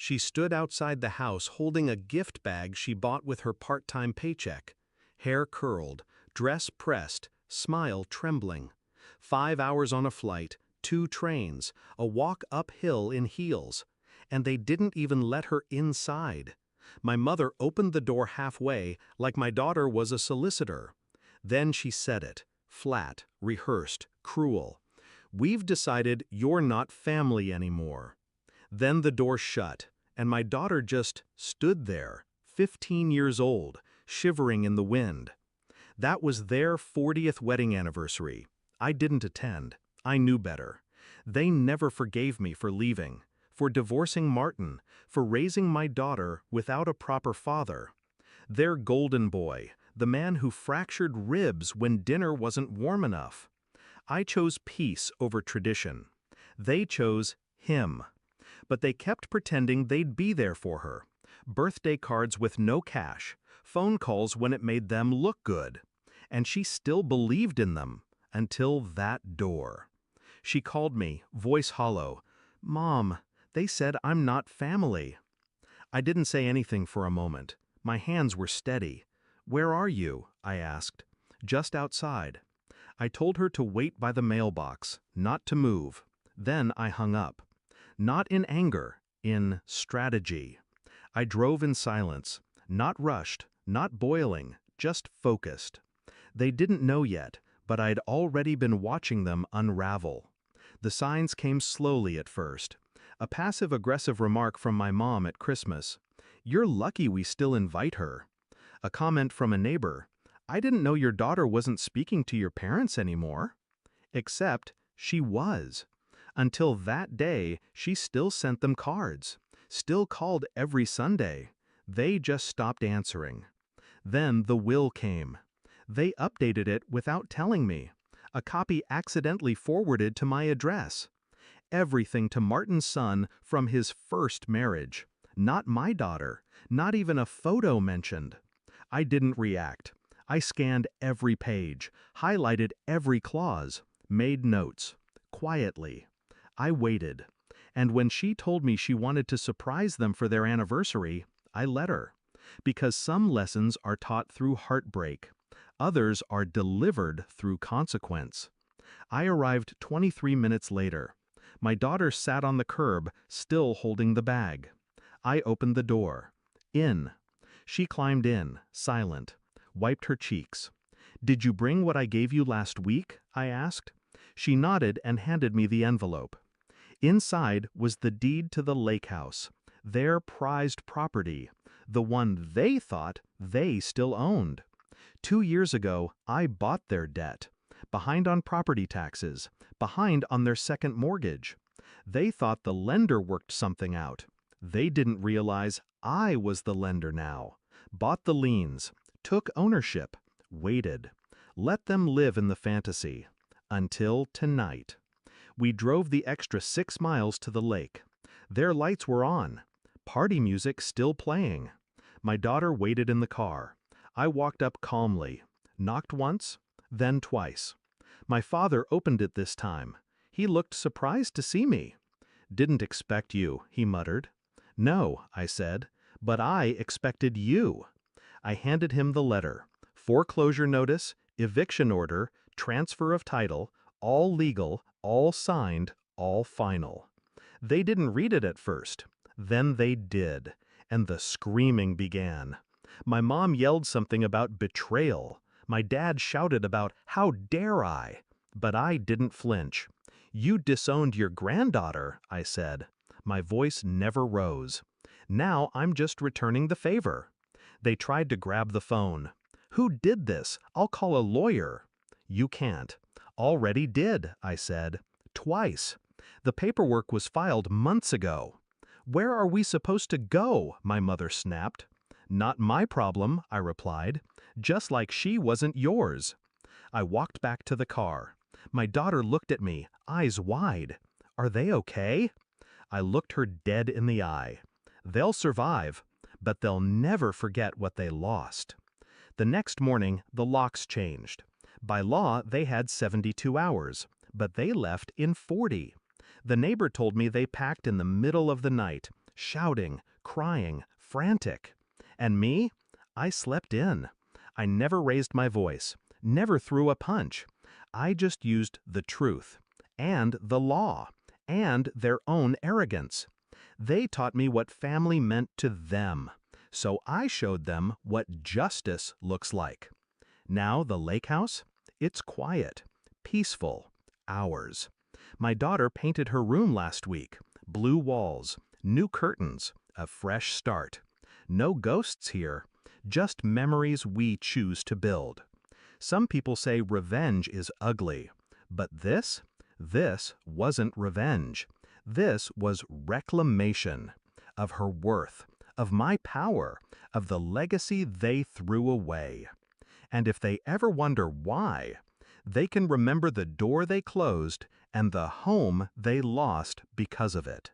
She stood outside the house holding a gift bag she bought with her part-time paycheck. Hair curled, dress pressed, smile trembling. 5 hours on a flight, 2 trains, a walk uphill in heels. And they didn't even let her inside. My mother opened the door halfway, like my daughter was a solicitor. Then she said it, flat, rehearsed, cruel. "We've decided you're not family anymore." Then the door shut, and my daughter just stood there, 15 years old, shivering in the wind. That was their 40th wedding anniversary. I didn't attend. I knew better. They never forgave me for leaving, for divorcing Martin, for raising my daughter without a proper father. Their golden boy, the man who fractured ribs when dinner wasn't warm enough. I chose peace over tradition. They chose him. But they kept pretending they'd be there for her. Birthday cards with no cash, phone calls when it made them look good. And she still believed in them, until that door. She called me, voice hollow. "Mom, they said I'm not family." I didn't say anything for a moment. My hands were steady. "Where are you?" I asked. "Just outside." I told her to wait by the mailbox, not to move. Then I hung up. Not in anger, in strategy. I drove in silence, not rushed, not boiling, just focused. They didn't know yet, but I'd already been watching them unravel. The signs came slowly at first. A passive-aggressive remark from my mom at Christmas. "You're lucky we still invite her." A comment from a neighbor. "I didn't know your daughter wasn't speaking to your parents anymore." Except she was. Until that day, she still sent them cards, still called every Sunday. They just stopped answering. Then the will came. They updated it without telling me. A copy accidentally forwarded to my address. Everything to Martin's son from his first marriage. Not my daughter, not even a photo mentioned. I didn't react. I scanned every page, highlighted every clause, made notes. Quietly. I waited. And when she told me she wanted to surprise them for their anniversary, I let her. Because some lessons are taught through heartbreak. Others are delivered through consequence. I arrived 23 minutes later. My daughter sat on the curb, still holding the bag. I opened the door. In. She climbed in, silent, wiped her cheeks. "Did you bring what I gave you last week?" I asked. She nodded and handed me the envelope. Inside was the deed to the lake house, their prized property, the one they thought they still owned. 2 years ago, I bought their debt, behind on property taxes, behind on their second mortgage. They thought the lender worked something out. They didn't realize I was the lender now. Bought the liens, took ownership, waited. Let them live in the fantasy. Until tonight. We drove the extra 6 miles to the lake. Their lights were on. Party music still playing. My daughter waited in the car. I walked up calmly. Knocked once, then twice. My father opened it this time. He looked surprised to see me. "Didn't expect you," he muttered. "No," I said, "but I expected you." I handed him the letter. Foreclosure notice, eviction order, transfer of title, all legal, all signed, all final. They didn't read it at first. Then they did, and the screaming began. My mom yelled something about betrayal. My dad shouted about, "How dare I?" But I didn't flinch. "You disowned your granddaughter," I said. My voice never rose. "Now I'm just returning the favor." They tried to grab the phone. "Who did this? I'll call a lawyer." "You can't." "Already did," I said. "Twice. The paperwork was filed months ago." "Where are we supposed to go?" my mother snapped. "Not my problem," I replied. "Just like she wasn't yours." I walked back to the car. My daughter looked at me, eyes wide. "Are they okay?" I looked her dead in the eye. "They'll survive, but they'll never forget what they lost." The next morning, the locks changed. By law, they had 72 hours, but they left in 40. The neighbor told me they packed in the middle of the night, shouting, crying, frantic. And me? I slept in. I never raised my voice, never threw a punch. I just used the truth, and the law, and their own arrogance. They taught me what family meant to them, so I showed them what justice looks like. Now the lake house? It's quiet, peaceful, ours. My daughter painted her room last week. Blue walls, new curtains, a fresh start. No ghosts here, just memories we choose to build. Some people say revenge is ugly, but this wasn't revenge. This was reclamation of her worth, of my power, of the legacy they threw away. And if they ever wonder why, they can remember the door they closed and the home they lost because of it.